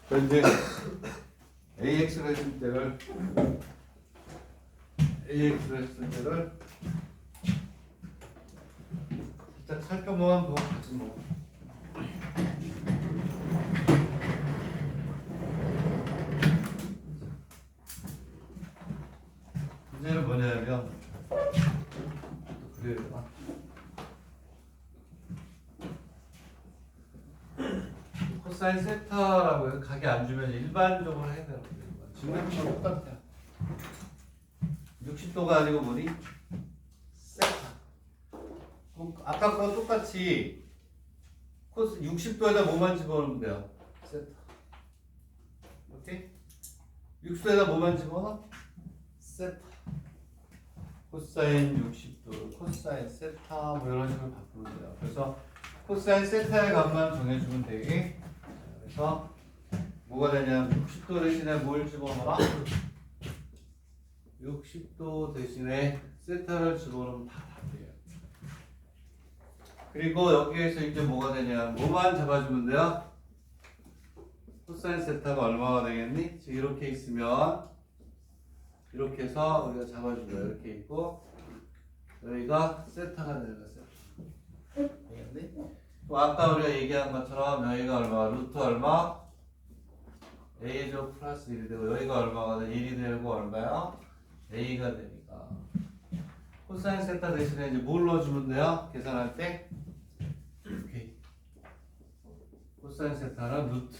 이제 AX를 했을 때를 살짝 살펴보면 뭐 같이 뭐 문제는 뭐냐면 그래요. 코사인 세타라고 해서 각이 안 주면 일반적으로 해야 되는 거예요. 증명식은 똑같아요. 60도가 아니고 뭐니? 세타. 그럼 아까 거 똑같이 코스 60도에다 뭐만 집어넣으면 돼요? 세타. 오케이? 60도에다 뭐만 집어넣어? 세타. 코사인 60도, 코사인 세타 뭐 이런 식으로 바꾸면 돼요. 그래서 코사인 세타의 값만 정해주면 되게. 그래서 뭐가 되냐면 60도 대신에 뭘 집어넣어라? 60도 대신에 세타를 집어넣으면 다 답이에요. 그리고 여기에서 이제 뭐가 되냐면 뭐만 잡아주면 돼요? 코사인 세타가 얼마가 되겠니? 지금 이렇게 있으면 이렇게 해서 우리가 잡아준 거예요. 이렇게 있고 여기가 세타가 되는 거예요. 되겠니? 또 아까 우리가 얘기한 것처럼 여기가 얼마? 루트 얼마? A제곱 플러스 1이 되고 여기가 얼마가 돼? 1이 되고 얼마야? A가 되니까 코사인 세타 대신에 이제 뭘 넣어주면 돼요? 계산할 때? 이렇게 코사인 세타는 루트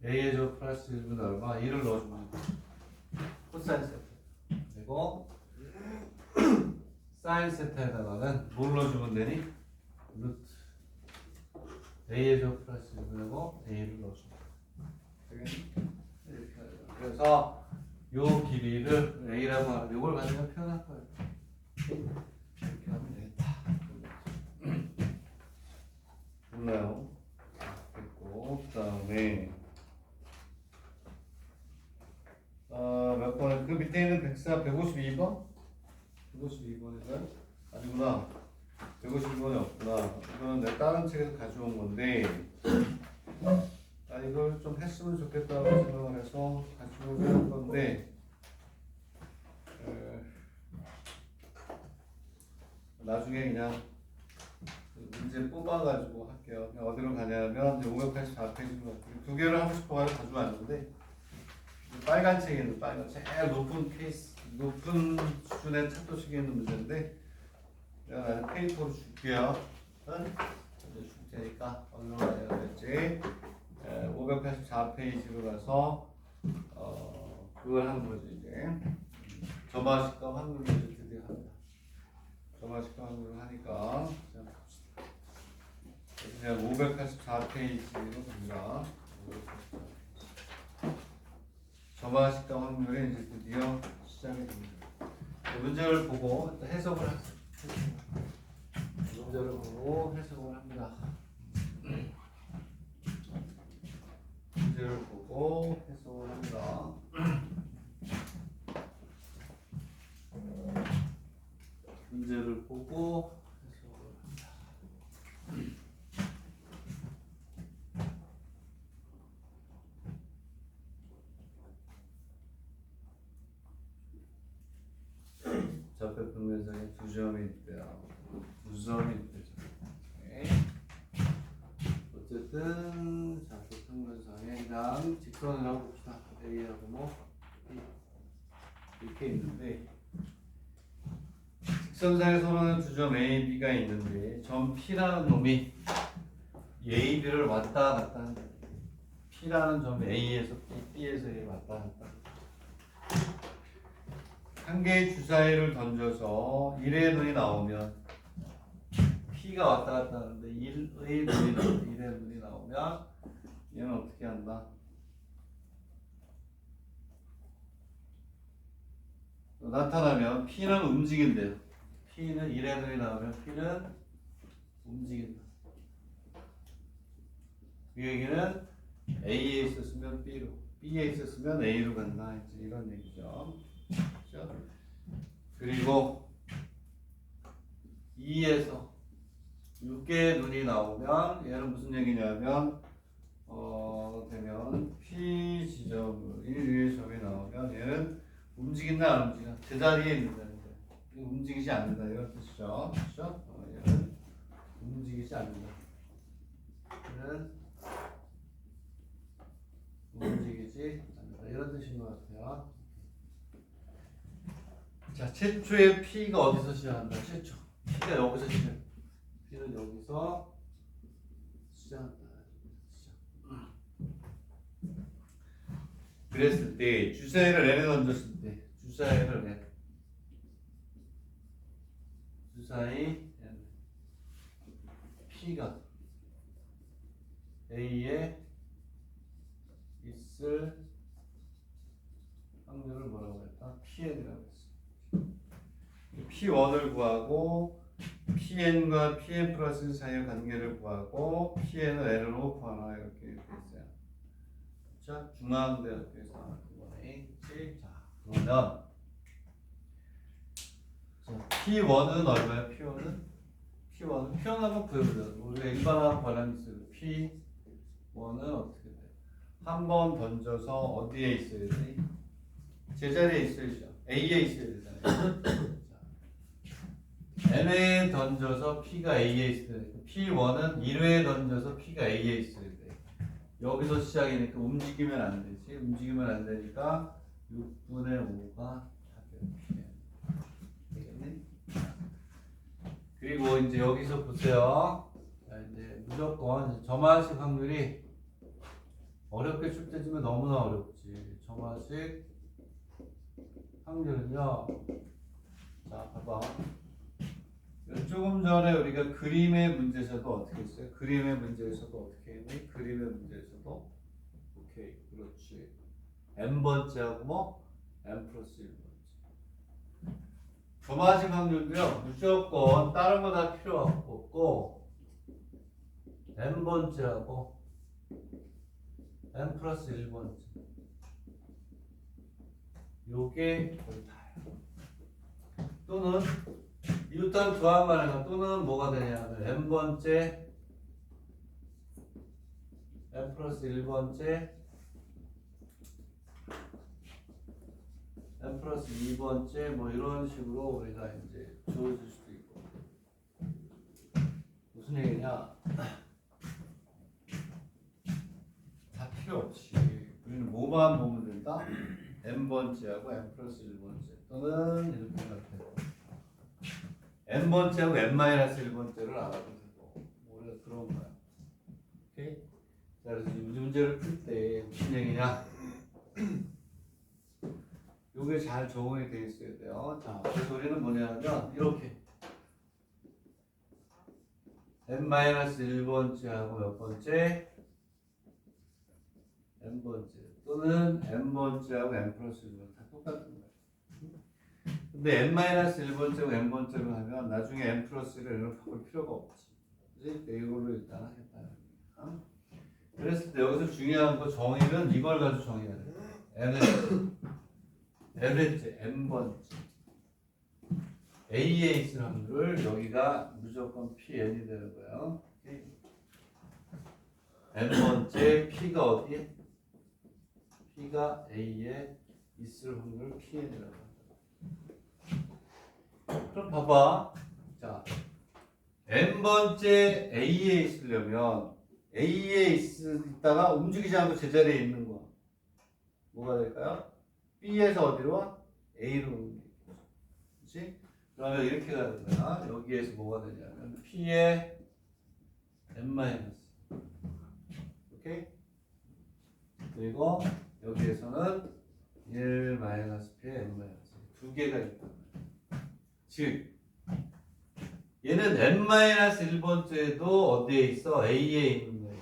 A제곱 플러스 1은 얼마? 1을 넣어주면 돼요. 코사인 세타 그리고 사인 세타에다가는 뭘 넣어주면 되니? 루트 A의 제곱 플러스 1분하고 A를 넣어줍니다. 되겠니? 이렇게 하죠. 그래서 요 길이를 A라고 하는 요걸 가지고 표현할 거예요. 이렇게 하면 되겠다. 몰라요. 됐고 그 다음에 몇 번에 그 밑에 있는 152번? 152번에서 아니구나. 152번이 없구나. 이거는 내가 다른 책에서 가져온 건데 이걸 좀 했으면 좋겠다고 생각을 해서 가져오게 한 건데 나중에 그냥 문제 뽑아가지고 할게요. 그냥 어디로 가냐면 584페이지로 두 개를 하고 싶어가지고 가지고 왔는데 빨간 책에 있는 빨간 제일 높은 케이스 높은 수준의 차도식에 있는 문제인데 내가 나는 페이퍼로 줄게요. 이제 줄 테니까 어디로 가야 될지 584페이지로 가서 그걸 하는 거지 이제 점화식과 확률을 이제 드디어 합니다. 점화식과 확률을 하니까 그냥 584페이지로 갑니다. 점화식과 확률이 이제 드디어 시작이 됩니다. 문제를 보고 해석을 하세요. 문제를 보고 해석을 합니다. 문제를 보고 해석을 합니다. 문제를 보고 해석을 합니다. 좌표 평면상에 두 점이 있대요. 두 점이 있대죠. 네. 어쨌든 좌표 평면상에 그냥 직선을 하고 봅시다. A하고 뭐 이렇게 있는데 직선상에서는 두 점 A, B가 있는데 점 P라는 놈이 A, B를 왔다 갔다 한다. P라는 점이 A에서 B, B에서 A 왔다 갔다. 한 개의 주사위를 던져서 1의 눈이 나오면 P가 왔다 갔다 하는데 1의 눈이 나오면 1의 눈이 나오면 얘는 어떻게 한다? 나타나면 P는 움직인대요. P는 1의 눈이 나오면 P는 움직인다. 그 얘기는 A에 있었으면 B로, B에 있었으면 A로 간다. 이제 이런 얘기죠. 그렇죠? 그리고 2에서 6개의 눈이 나오면 얘는 무슨 얘기냐면 되면 P 지점이 위에 점이 나오면 얘는 움직인다 안 움직이나? 제자리에 있는다는 거예요. 움직이지 않는다 이런 뜻이죠. 그렇죠? 얘는 움직이지 않는다. 얘는 움직이지 않는다 이런 뜻인 것 같아요. 자, 최초의 P가 어디서 시작한다? 최초 P가 여기서 시작. P는 여기서 시작한다. 그랬을 때 주사위를 N에 던졌을 때 주사위를 N 주사위 N P가 A에 있을 확률을 뭐라고 했다? PN이라고 했어. P1을 구하고 PN과 PN 플러스 사이의 관계를 구하고 PN을 N으로 구하라 이렇게 돼 있어요. 자, 중앙대학교에서 나왔던 거네. 그치? 자, 그러면 P1은 얼마야? P1은 한번 구해보자. 우리가 일반화하고 관련이 있어요. P1은 어떻게 돼? 한 번 던져서 어디에 있어야 돼? 제자리에 있어야죠. A에 있어야 되잖아요. N에 던져서 P가 A에 있어야 돼. P1은 1회에 던져서 P가 A에 있어야 돼. 여기서 시작이니까 움직이면 안 되지. 움직이면 안 되니까 6분의 5가 답이야. 되겠니? 그리고 이제 여기서 보세요. 자, 이제 무조건 점화식 확률이 어렵게 출제지면 너무나 어렵지. 점화식 확률은요. 자, 봐봐. 조금 전에 우리가 그림의 문제에서도 어떻게 했어요? 그림의 문제에서도 어떻게 했니? 그림의 문제에서도 오케이, 그렇지. n번째하고 뭐? n 플러스 1번째. 점화식 확률도요. 무조건 다른 거 다 필요 없고 n번째하고 n 플러스 1번째. 요게 거의 다예요. 또는 뉴턴 두한말에서 또는 뭐가 되냐면 n번째 n 플러스 1번째 n 플러스 2번째 뭐 이런 식으로 우리가 이제 주어질 수도 있고. 무슨 얘기냐, 다 필요 없이 우리는 뭐만 보면 된다? n번째하고 n 플러스 1번째 또는 이렇게 생각해요. n번째하고 n-1번째를 알아도 되고 우리가 그런 거야. 오케이? 자, 그래서 이 문제를 풀 때 무슨 얘기냐? 요게 잘 적응이 돼 있어야 돼요. 자, 그래서 우리는 뭐냐면 이렇게 n-1번째하고 몇 번째? n번째 또는 n번째하고 n 플러스 1번째 다 똑같은 거야. 근데 n-1번째고 n번째로 하면 나중에 n 플러스 1을 바꿀 필요가 없지. 그치? 이걸로 일단 하겠다. 그랬을 때 여기서 중요한 거 정의는 이걸 가지고 정의해야 돼. n째, n번째. A에 있을 확률을 여기가 무조건 PN이 되는 거예요. n번째 P가 어디에? P가 A에 있을 확률을 PN이라고 합니다. 그럼 봐봐. 자, n번째 A에 있으려면 A에 있다가 움직이지 않고 제자리에 있는 거 뭐가 될까요? B에서 어디로 와? A로 옮기죠. 그렇지? 그러면 이렇게 가는 거야. 여기에서 뭐가 되냐면 P의 n-. 오케이? 그리고 여기에서는 1-P의 n-. 두 개가 있다. 즉 얘는 n-1번째도 어디에 있어? A에 있는 거예요.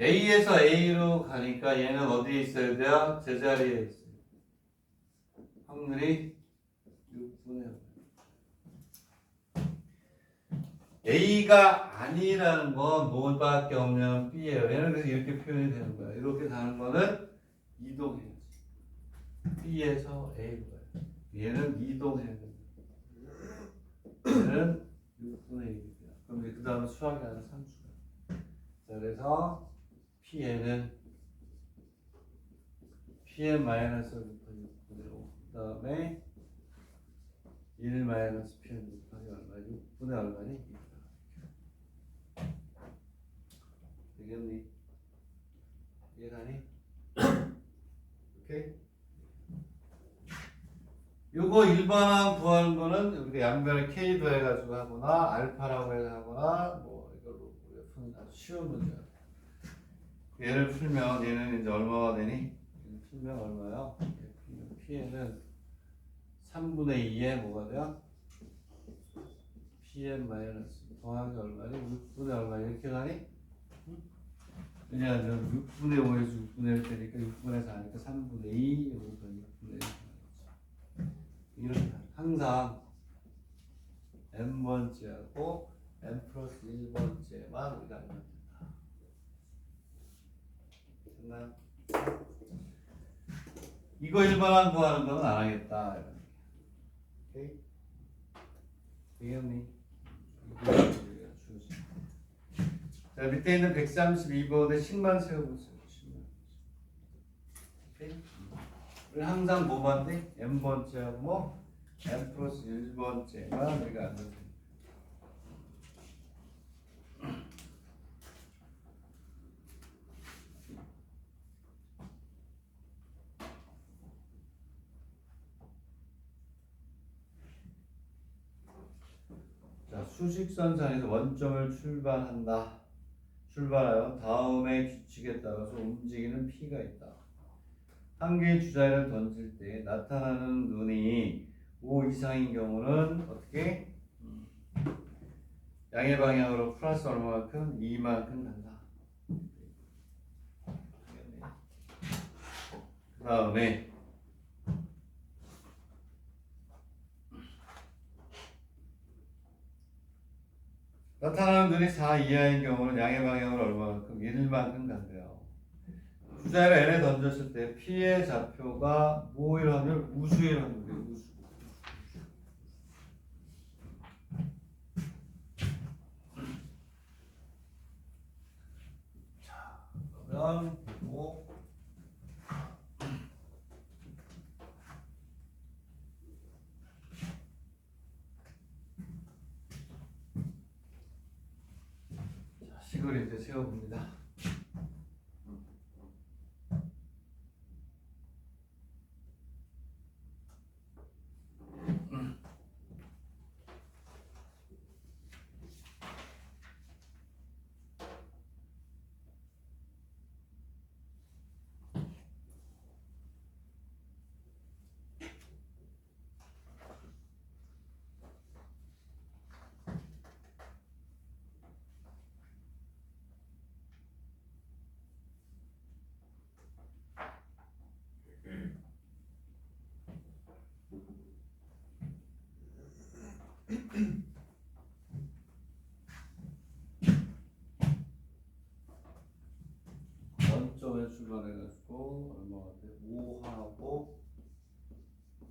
A에서 A로 가니까 얘는 어디에 있어야 돼요? 제자리에 있어요. 확률이 6분의 5. A가 아니라는 건 뭐밖에 없냐면 B예요. 얘는 그래서 이렇게 표현이 되는 거야. 이렇게 가는 거는 이동해야지. B에서 A로 가요. 얘는 이동해야 된다. 얘는 6분의 1이야. 그럼 그 다음에 수학이 아니라 산수야. 자, 그래서 Pn은 Pn 마이너스 6분의 5 그 다음에 1 마이너스 Pn 곱하기 얼마? 6분의 얼마니? 되겠니? 이해가니? 오케이? 요거 일반항 구하는 거는 우리가 양변을 K 더해가지고 하거나 알파라고 해서 하거나 뭐 이걸로 우리가 푸는 아주 쉬운 문제야. 얘를 풀면 얘는 이제 얼마가 되니? 얘를 풀면 얼마요? Pn은 3분의 2에 뭐가 돼요? Pn 마이너스 더하기 얼마니? 6분의 얼마 이렇게 가니? 왜냐하면 6분의 5에서 6분의 1 되니까 6분의 4니까 3분의 2 여기서 6분의 1 이렇게 항상 n번째하고 n 플러스 1번째만 우리가 알면 된다. 됐나요? 이거 일반항 구하는 거는 안 하겠다. 오케이? 되겠니? 자, 밑에 있는 132번에 10만 세워보세요. 10만. 오케이? 우리 항상 뭐만 돼? n번째하고 뭐? n 플러스 1번째만 우리가 알면 됩니다. 자, 수직선상에서 원점을 출발한다. 출발하여 다음의 규칙에 따라서 움직이는 P가 있다. 한 개의 주자를 던질 때 나타나는 눈이 5 이상인 경우는 어떻게? 양의 방향으로 플러스 얼마만큼? 2만큼 간다. 그 다음에 나타나는 눈이 4 이하인 경우는 양의 방향으로 얼마만큼? 1만큼 간대요. 주자를 n에 던졌을 때 P의 좌표가 뭐일 확률? 우수일 확률이에요. 우수. 자, 그러면 보고 자, 식을 이제 세워봅니다. 원점에 출발해가지고 얼마가 돼? 5하고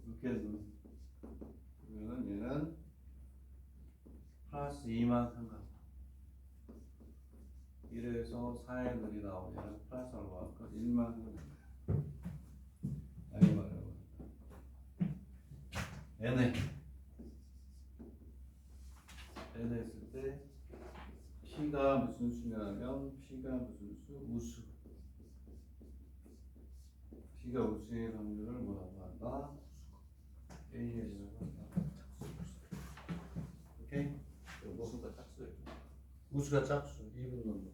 6개 그러면 얘는 플러스 2만큼 간다. 1에서 4의 눈이 나오면 플러스 얼마만큼? 1만큼 간다. 아니 말이야. 얘네 했을 때 P가 무슨 수냐면 P가 무슨 수? 우수. P가 우수의 확률을 뭐라고 한다? A라고 한다. 오케이? 우수가 짝수예요. 우수가 짝수. 2분 넘는.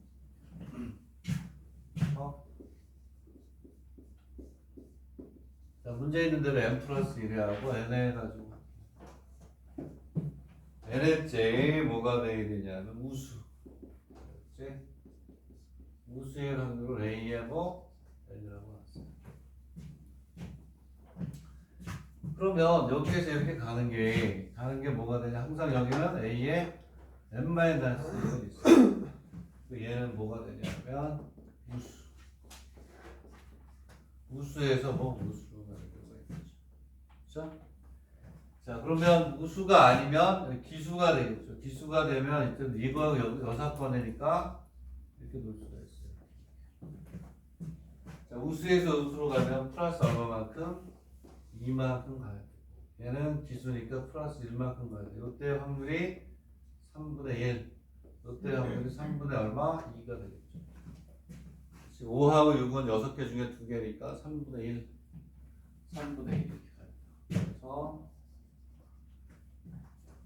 자, 문제 있는 대로 n 플러스 1하고 n 해가지고 n째 뭐가 돼야 되냐면 우수. 그렇지? 우수의 확률을 A하고 N이라고 나왔어요. 그러면 여기에서 이렇게 가는 게 뭐가 되냐? 항상 여기는 A에 n-1이 있어요. 얘는 뭐가 되냐면 우수. 우수에서 뭐 우수가 되는 거죠. 자, 그러면 우수가 아니면 기수가 되겠죠. 기수가 되면 이제 이거 여사건이니까 이렇게 놓을 수가 있어요. 자, 우수에서 우수로 가면 플러스 얼마만큼? 2만큼 가야 돼. 얘는 기수니까 플러스 1만큼 가야 돼. 이때 확률이 3분의 1. 이때 확률이 3분의 얼마? 2가 되겠죠. 5하고 6은 6개 중에 2개니까 3분의 1. 3분의 1 이렇게 가야 돼.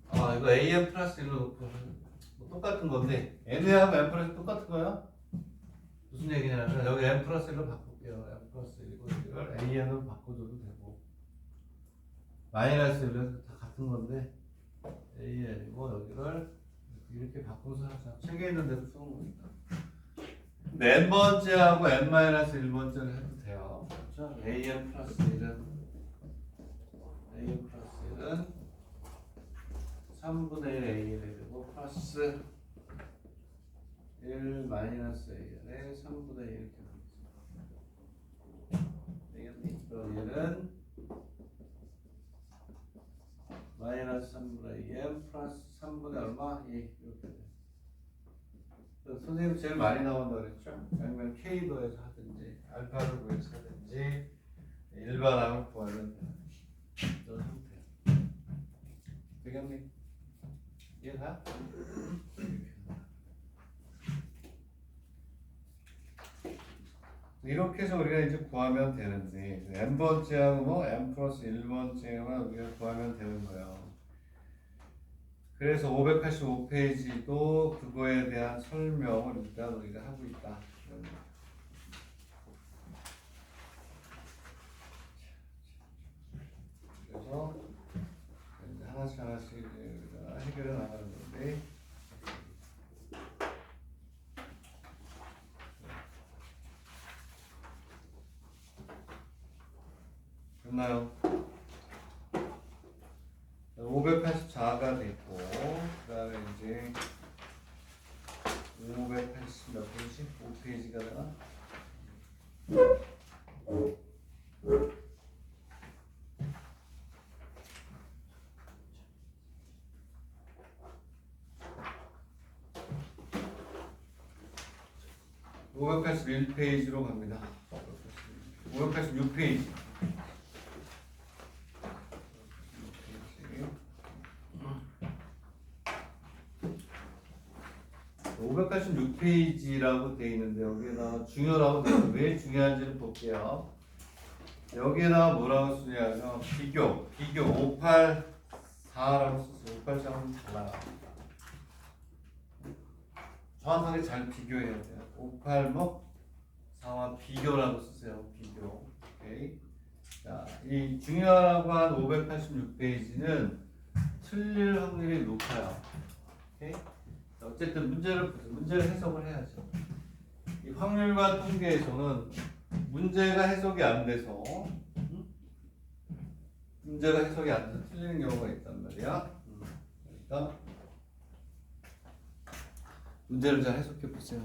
그래서 이거 am 플러스 1로 놓고 뭐 똑같은 건데 n하고 m 플러스 똑같은 거야? 무슨 얘기냐면 여기 m 플러스 1로 바꿀게요. m 플러스 1이고 이걸 am은 바꿔줘도 되고 마이너스 1은 다 같은 건데 am이고 여기를 이렇게 바꿔서 하자. 책에 있는 대로 쓰는 거니까. 근데 n번째하고 n-1번째를 해도 돼요. 그렇죠? am 플러스 1은 3분의 1 a를 되고 플러스 1 마이너스 a에 3분의 1 이렇게 되겠니? 그럼 얘는 마이너스 3분의 2m 플러스 3분의 얼마? 2 이렇게 돼. 선생님 제일 많이 나온다 그랬죠? 아니면 K도에서 하든지 알파를 구해서 하든지 일반항을 구하면 돼요. 이런 상태. 되겠니? 이해가? 이렇게 해서 우리가 이제 구하면 되는데 n번째하고 뭐 n 플러스 1번째만 우리가 구하면 되는 거예요. 그래서 585페이지도 그거에 대한 설명을 일단 우리가 하고 있다. 그래서 이제 하나씩 우리가 해결해 나가는 건데 됐나요? 584가 됐고 그 다음에 이제 580 몇 페이지? 5페이지가 되나? (581페이지로) 갑니다. 586페이지 586페이지라고 되어 있는데 여기에다가 중요라고 되어 있는데 왜 중요한지를 볼게요. 여기에다가 뭐라고 쓰냐면 비교 584라고 썼어요. 584는 달라요. 정확하게 잘 비교해야 돼요. 584와 비교라고 쓰세요. 비교. 오케이. 자, 이 중요하다고 한 586페이지는 틀릴 확률이 높아요. 오케이. 어쨌든 문제를 해석을 해야죠. 이 확률과 통계에서는 문제가 해석이 안 돼서 틀리는 경우가 있단 말이야. 그러니까 문제를 잘 해석해 보세요.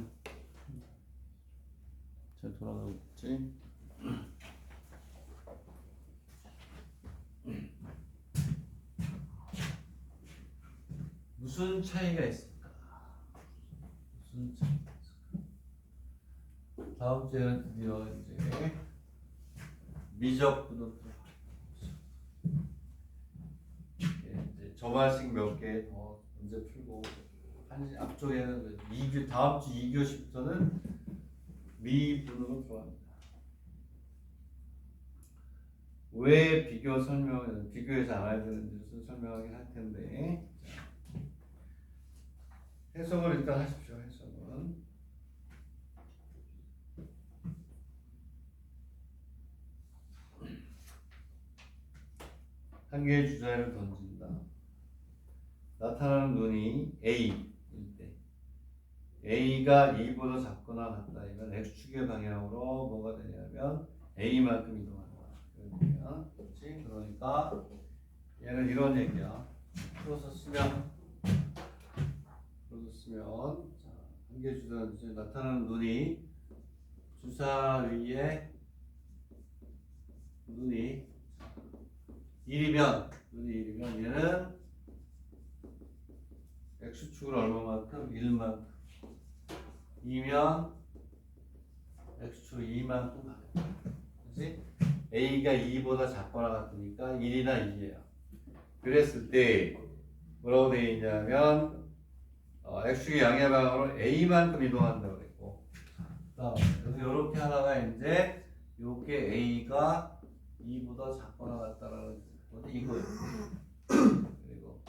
잘 돌아가고 있지. 무슨 차이가 있을까? 다음 주에는 드디어 이제 미적분으로 이제 저말식 몇 개 더 문제 풀고 앞쪽에는 다음 주 2교시부터는 미분으로 들어갑니다. 왜 비교해서 알아야 되는지 설명하긴 할 텐데 해석을 일단 하십시오. 해석은 한 개의 주자를 던진다. 나타나는 눈이 A일 때 A가 2보다 작거나 같다. 이건 X축의 방향으로 뭐가 되냐면 A만큼 이동한다. 그렇지? 그러니까 얘는 이런 얘기야. 풀어서 쓰면 한 개 주자는 나타나는 눈이 주사 위에 눈이 1이면 얘는 X축을 얼마만큼? 1만큼. 2면 x축 2만큼 가겠다. 그치? a가 2보다 작거나 같으니까 1이나 2예요. 그랬을 때 뭐라고 되어 있냐면 x축의 양의 방향으로 a만큼 이동한다고 그랬고, 그래서 이렇게 하다가 이제 요게 a가 2보다 작거나 같다라는 건데 이거예요. 그리고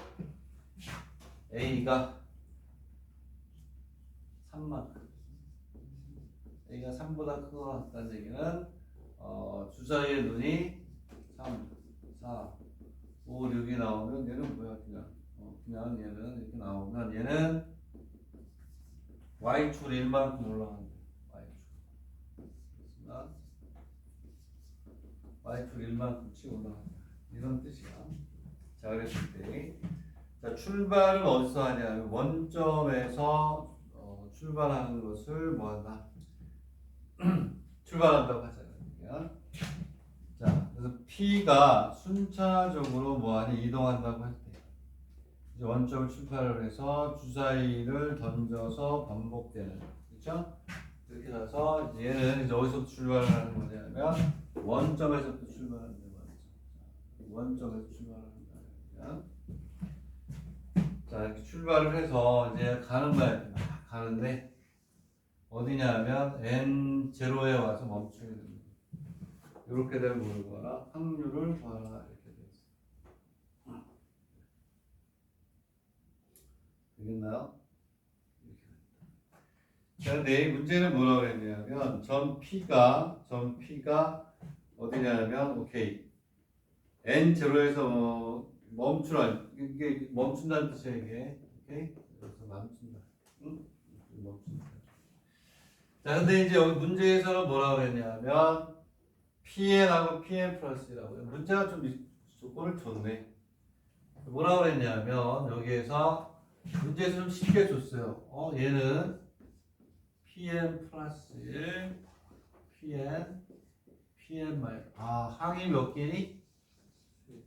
a가 3만큼, a가 3보다 크거나 같다는 얘기는 주사위의 눈이 3, 4, 5, 6이 나오면 얘는 뭐야? 그냥 얘는 이렇게 나오면 얘는 y축 1만큼 올라간다. y축 1만큼씩 올라간다. 이런 뜻이야. 자, 그랬을 때, 자, 출발은 어디서 하냐면 원점에서 출발하는 것을 뭐한다? 출발한다고 하잖아요. 자, 그래서 P가 순차적으로 뭐하니? 이동한다고 할 때, 이제 원점을 출발을 해서 주사위를 던져서 반복되는, 그렇죠? 이렇게 가서 얘는 이제 어디서 출발하는 거냐면 원점에서부터 출발하는 거죠. 원점에서 출발하는 거야. 자, 이렇게 출발을 해서 이제 가는 거야. 막 가는데 어디냐면 n0에 와서 멈추게 됩니다. 이렇게 되면 뭘 구하라? 확률을 구하라. 이렇게 돼 있어요. 되겠나요? 자, 근데 문제는 뭐라고 그랬냐면 전 P가 어디냐면 오케이 n0에서 멈추라. 이게 멈춘다는 뜻이야 이게. 오케이? 그래서 멈춘다. 응? 멈춘다. 자, 근데 이제 여기 문제에서는 뭐라고 그랬냐면 PN하고 PN 플러스라고요. 문제가 좀 조건을 줬네. 뭐라고 그랬냐면 여기에서 문제에서 좀 쉽게 줬어요. 얘는 PN 플러스 1, PN 마이너스. 항이 몇 개니?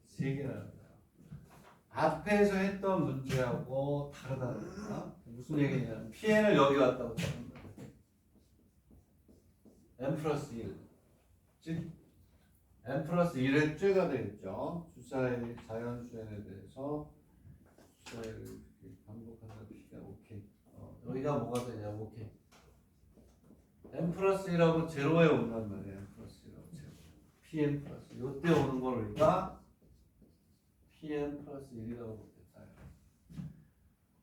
3개라는 거야. 앞에서 했던 문제하고 다르다는 거야. 무슨 얘기냐면 PN을 여기 왔다고 하는 거야. n 플러스 1. 즉 n 플러스 1의 쬐가 되겠죠. 주사의 자연수행에 대해서 주사위를 반복하다 P가 오케이. 여기가 뭐가 되냐? 오케이. n 플러스 1하고 제로에 온단 말이에요. n 플러스 1하고 제로. pn 플러스. 이때 오는 걸 우리가 pn 플러스 1이라고 보겠다.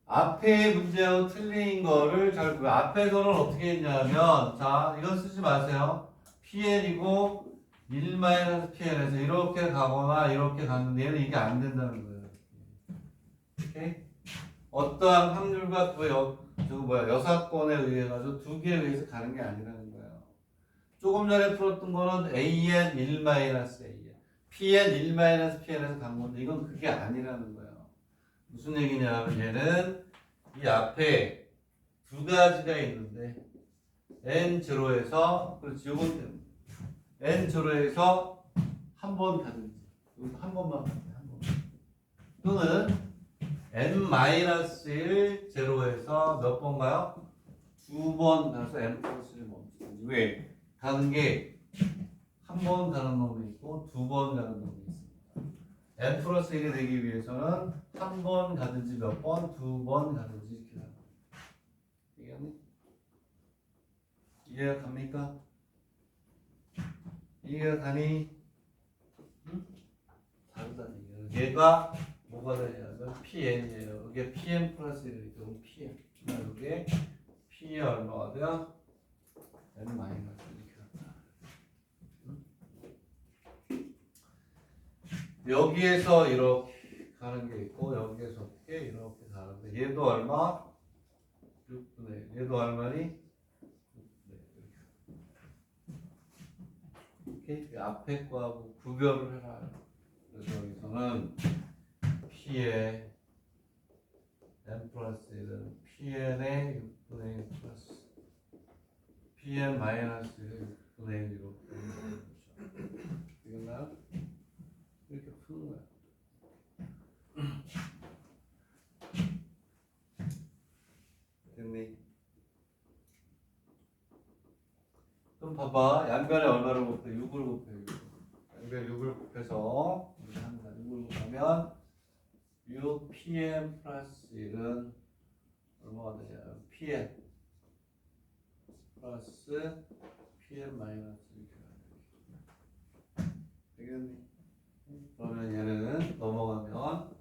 앞에 문제하고 틀린 거를 잘 보여. 앞에서는 어떻게 했냐면, 자, 이건 쓰지 마세요. pn이고 1-pn에서 이렇게 가거나 이렇게 갔는데 얘는 이게 안 된다는 거예요. 오케이? 어떠한 확률과 여사건에 의해 가지고 두 개에 의해서 가는 게 아니라는 거예요. 조금 전에 풀었던 거는 AN 1-AN, PN 1-PN에서 간 건데 이건 그게 아니라는 거예요. 무슨 얘기냐면 얘는 이 앞에 두 가지가 있는데 N0에서 그렇지 요것 때문에 N0에서 한 번 가든지 한 번만 가든지 한 번 또는 n-1 제로에서 몇 번 가요? 2번 가서 n 플러스 1 멈추든지. 왜? 가는 게 한 번 가는 놈이 있고 2번 가는 놈이 있습니다. n 플러스 1이 되기 위해서는 한 번 가든지 몇 번, 2번 가든지 이렇게 가는 거예요. 이해가 갑니까? 이해가 가니? 응? 다르다는 얘기예요. 얘가 뭐가 되냐면 PN이에요. 이게 PN 플러스 1이니까 PN. 이게 P이 얼마가 돼요? N 마이너스 이렇게 간다. 여기에서 이렇게 가는 게 있고 여기에서 이렇게 가는데 얘도 얼마? 6분의 1. 얘도 얼마니? 6분의 1. 이렇게 앞에 거하고 구별을 해라. 그래서 여기서는 P의 n 플러스 1은 PN의 6분의 1 플러스 PN 마이너스 6분의 1이로 되는 거죠. 되겠나요? 이렇게 푸는 거야. 됐니? 그럼 봐봐. 양변에 얼마를 곱해? 6을 곱해. 양변에 6을 곱해서 우리 항상 6을 곱하면 6pm 플러스 1은 얼마가 되냐? pm 플러스 pm 마이너스 이렇게 되겠니? 그러면 얘는 넘어가면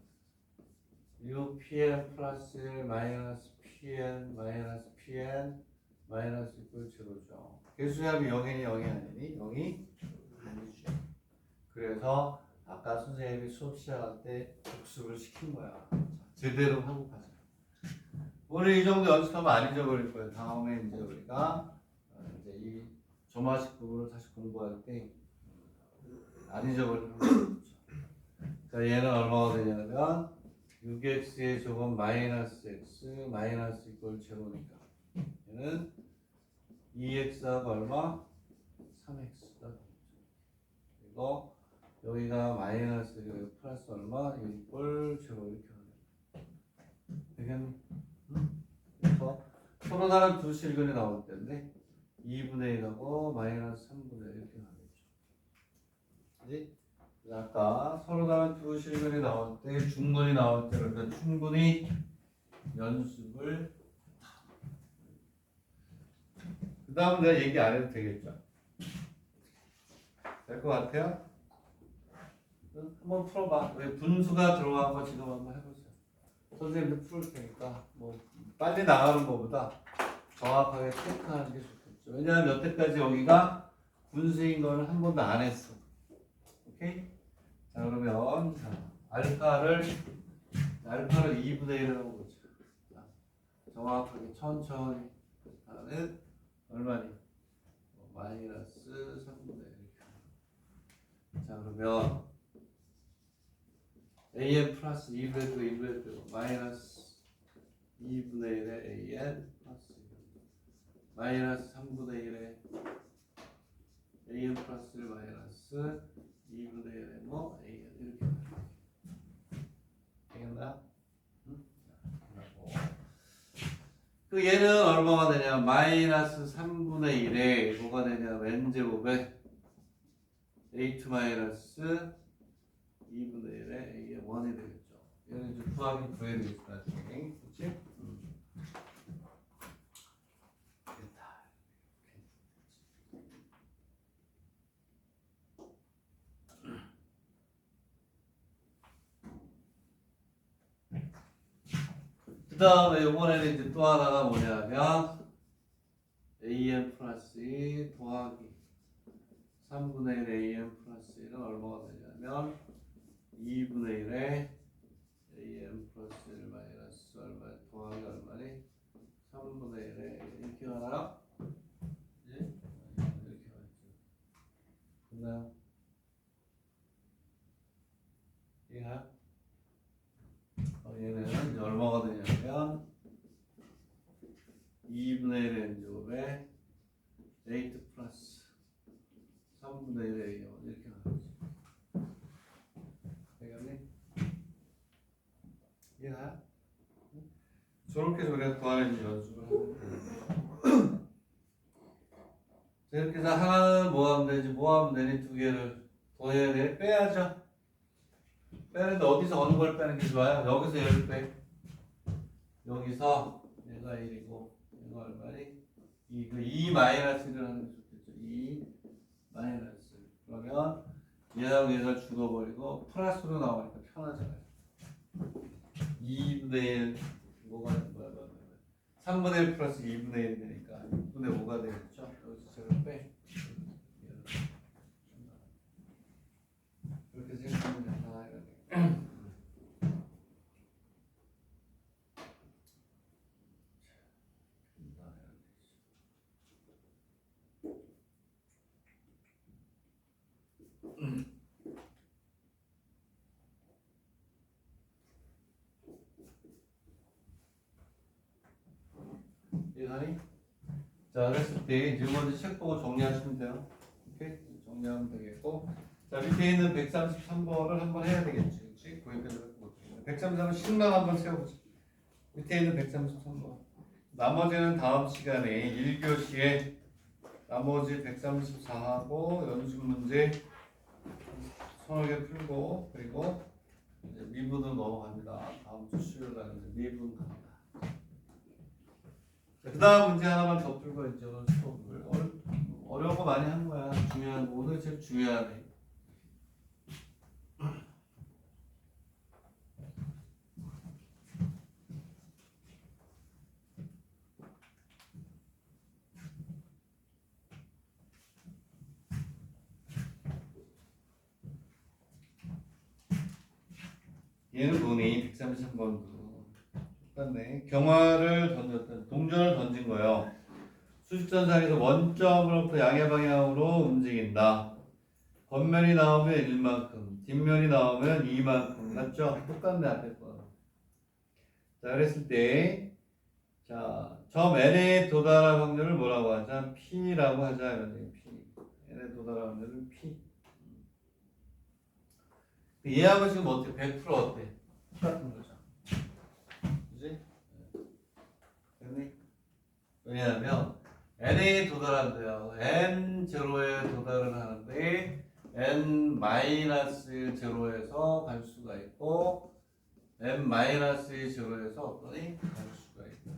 6pm 플러스 1 마이너스 pm 마이너스 pm 마이너스 이꼴 제로죠. 개수합이 0이니 0이 아니니? 0이 아니지. 그래서 아까 선생님이 수업 시작할 때 복습을 시킨 거야. 제대로 하고 가자. 오늘 이 정도 연습하면 안 잊어버릴 거예요. 다음에 이제 우리가 이제 이 점화식 부분을 다시 공부할 때 안 잊어버리는 거죠. 자, 얘는 얼마가 되냐면 6x의 조금 마이너스 x 마이너스 이꼴 제로니까 얘는 2x하고 얼마? 3x가 그리고 여기가 마이너스 여기 플러스 얼마? 이꼴 제로 이렇게 하면 되겠니? 그래서 서로 다른 두 실근이 나올 텐데 2분의 1하고 마이너스 3분의 1 이렇게 나오겠죠. 그지? 아까 서로 다른 두 실근이 나올 때 중근이 나올 때 그러니까 충분히 연습을 그 다음 내가 얘기 안 해도 되겠죠? 될 것 같아요? 한번 풀어봐. 왜 분수가 들어간 거 지금 한번 해보세요. 선생님도 풀을 테니까 뭐 빨리 나가는 것보다 정확하게 체크하는 게 좋겠죠. 왜냐하면 여태까지 여기가 분수인 거는 한 번도 안 했어. 오케이? 자 그러면 알파를 2분의 1이라고 보자. 정확하게 천천히 하는 얼마니? 마이너스 3분의 1 이렇게. 자 그러면 an 플러스 2분의 2분의 마이너스 2분의 1의 an 플러스 1 마이너스 3분의 1의 an 플러스 1 마이너스 2분의 1의 뭐 an 이렇게 되겠나? 응? 그 얘는 얼마가 되냐? 마이너스 3분의 1에 뭐가 되냐? n제곱에 a2 마이너스 2분의 1에 a의 1이 되겠죠. 얘는 이제 구하기 구해야 되겠다. 나중에. 그치? 됐다. 그 다음에 이번에는 이제 또 하나가 뭐냐면 an 플러스 2 더하기 3분의 1 an 플러스 1은 얼마가 되냐면 2분의 1에 an 플러스 1 마이너스 얼마 더하기 얼마니? 3분의 1에 이렇게 가나요? 예? 이렇게 가죠. 됐나요? 이해가요? 얘는 이제 얼마가 되냐면 2분의 1 n제곱에 8 플러스 3분의 1에 a 이렇게 가죠. 되겠니? 이해가요? 저렇게 우리가 구하는 연습을 하는 거예요. 이렇게 해서 하나는 뭐 하면 되지? 뭐 하면 되니? 두 개를 더해야 돼? 빼야죠. 빼는데 어디서 어느 걸 빼는 게 좋아요? 여기서 얘를 빼. 여기서 얘가 1이고 얘가 얼마니? 2 마이너스 1을 하는 게 좋겠죠. 2 마이너스 1. 그러면 얘하고 얘가 죽어버리고 플러스로 나오니까 편하잖아요. 2분의 1 뭐가 3분의 1 플러스 2분의 1이 되니까 6분의 5가 되겠죠. 여기서 제가 빼. 이렇게 생각하면 된다. 이해가니? 자, 그랬을 때 이제 먼저 책 보고 정리하시면 돼요. 오케이? 정리하면 되겠고. 자, 밑에 있는 133번을 한번 해야 되겠지. 그치? 133번 식량 한번 세워보자. 밑에 있는 133번. 나머지는 다음 시간에 1교시에 나머지 134하고 연습 문제 서너 개 풀고 그리고 이제 미분으로 넘어갑니다. 다음 주 수요일 날 이제 미분 갑니다. 그 다음 문제 하나만 더 풀고 이제 오늘 수업을 어려운 거 많이 한 거야. 중요한 거 오늘 제일 중요하네. 얘는 뭐니? 133번도 똑같네. 경화를 던졌다. 동전을 던진 거예요. 수직선상에서 원점으로부터 양의 방향으로 움직인다. 겉면이 나오면 1만큼, 뒷면이 나오면 2만큼. 맞죠? 똑같네, 앞에 거. 자, 그랬을 때, 자, 점 N에 도달할 확률을 뭐라고 하자? P라고 하자. 이런 P. N에 도달할 확률은 P. 얘하고 지금 어때? 100% 어때? 똑같은 거죠. 그지? 왜냐하면 n에 도달한대요. n0에 도달을 하는데 n-0에서 갈 수가 있고 n-0에서 어떠니? 갈 수가 있고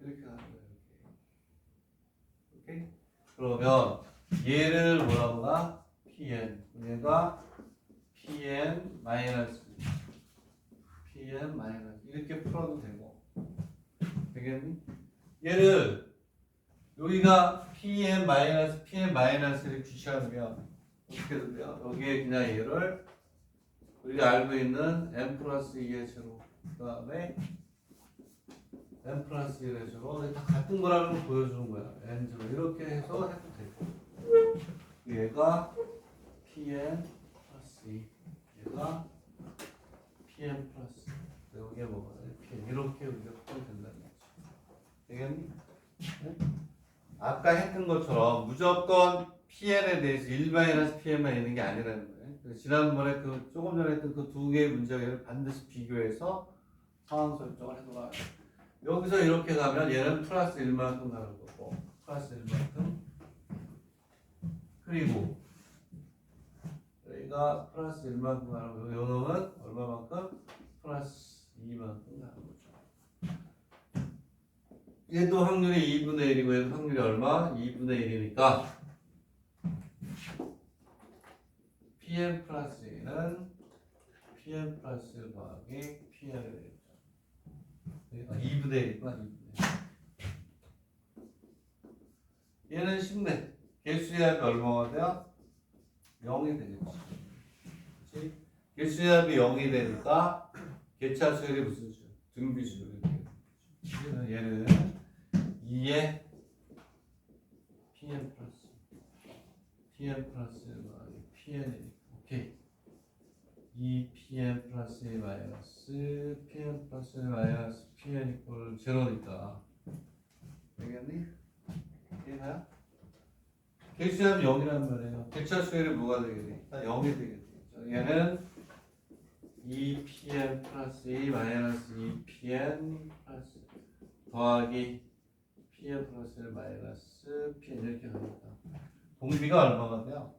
이렇게 하는 거예요. 이렇게. 오케이? 그러면 얘를 뭐라고 하나? pn. 얘가 pn 마이너스 이렇게 풀어도 되고 되겠니? 얘를 여기가 pn-를 주시하면 어떻게 돼요? 여기에 그냥 얘를 우리가 알고 있는 n 플러스 2의 제로 그 다음에 n 플러스 1의 제로 다 같은 거라는 걸 보여주는 거야. n 제로 이렇게 해서 해도 되고 얘가 pn 플러스 2 얘가 pn 플러스 여기에 뭐가 pn 이렇게 우리가 풀면 된다는 거죠. 되겠니? 네? 아까 했던 것처럼 무조건 pn에 대해서 1-pn만 있는 게 아니라는 거예요. 지난번에 그 조금 전에 했던 그 두 개의 문제를 반드시 비교해서 상황 설정을 해둬라. 여기서 이렇게 가면 얘는 플러스 1만큼 가는 거고 플러스 1만큼 그리고 여기가 플러스 1만큼 가는 거고 요놈은 얼마만큼? 플러스 2만큼 가는 거죠. 얘도 확률이 2분의 1이고 얘도 확률이 얼마? 2분의 1이니까 pn 플러스 1은 pn 플러스 1 더하기 pn이 되겠죠. 2분의 1이구나. 2분의 1. 얘는 쉽네. 개수의 합이 얼마가 돼요? 0이 되겠지. 그치? 개수의 합이 0이 되니까 개차수열이 무슨 수열? 등비수열이 되겠죠. 얘는 2에 pn 플러스 1 더하기 pn이 오케이. 2pn 플러스 1 마이너스 pn 플러스 1 마이너스 pn 이퀄 제로니까 되겠니? 이해가요? 개수하면 0이란 말이에요. 개차수열이 뭐가 되겠니? 다 0이 되겠죠. 얘는 2pn 플러스 2 마이너스 2pn 플러스 더하기 pn 플러스 1 마이너스 pn 이렇게 합니다. 공비가 얼마가 돼요?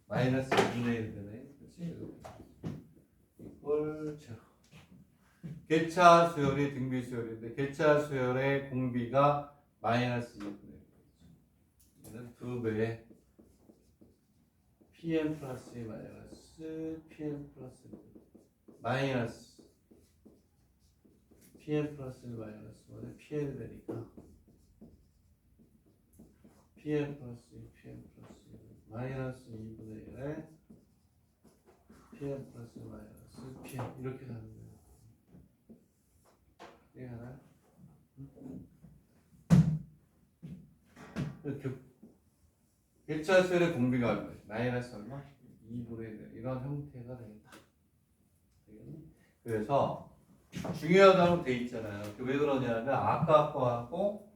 마이너스 2분의 1 되네. 그렇지? 이걸 제로. 개차 수열이 등비 수열인데 개차 수열의 공비가 마이너스 2분의 1. 얘는 2배의 pn 플러스 2 마이너스 pn 플러스 1 마이너스 pn 플러스 1 마이너스 pn이 되니까 pn 플러스 2 pn 플러스 1 마이너스 2분의 1에 pn 플러스 마이너스 pn 이렇게 가는 거예요. 이해하나요? 이렇게 개차수열의 공비가 얼마예요? 마이너스 얼마? 2분의 1 이런 형태가 되겠다. 그래서 중요하다고 돼 있잖아요. 왜 그러냐면 아까 거하고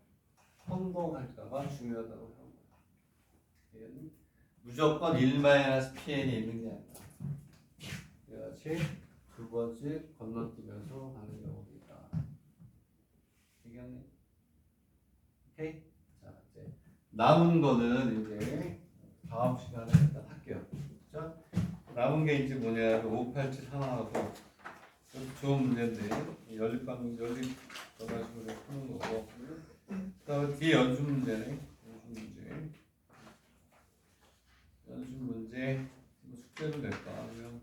혼동할까봐 중요하다고 하는 거예요. 무조건 1-pn이 있는 게 아니라 이같이 두 번째 건너뛰면서 가는 경우가 있다. 되겠니? 오케이? 자, 이제 남은 거는 이제 다음 시간에 일단 할게요. 그죠? 남은 게 이제 뭐냐, 587 하나하고 좋은 문제인데 연립 가지고 푸는 거고. 그다음에 뒤에 연습 문제네. 연습 문제 뭐 숙제도 될까? 아니면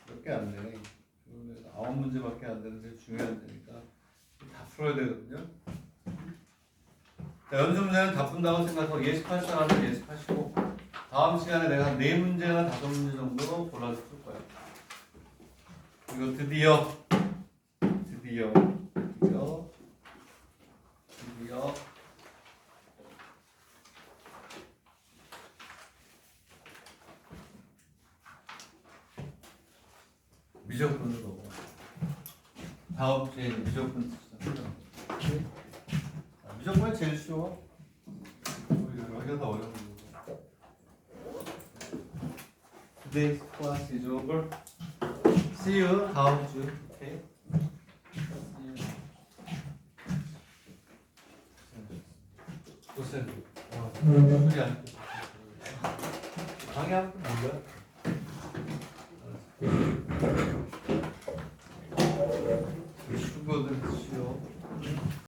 몇 개 안 되네. 9문제밖에 안 되는데 중요한 데니까 다 풀어야 되거든요. 자, 연습 문제는 다 푼다고 생각하고 예습할 사람은 예습하시고 다음 시간에 내가 한 4문제나 5문제 정도 골라서 풀 거야. 그리고 드디어 미적분을 보고 다음 주에 미적분 미적분이 제일 쉬워. 여기가 더 어려운 거고. Today's class is over. See you 다음 주. 오케이. 고생. 소리 안. 방해 한 번 몰라. 수고들 하시오.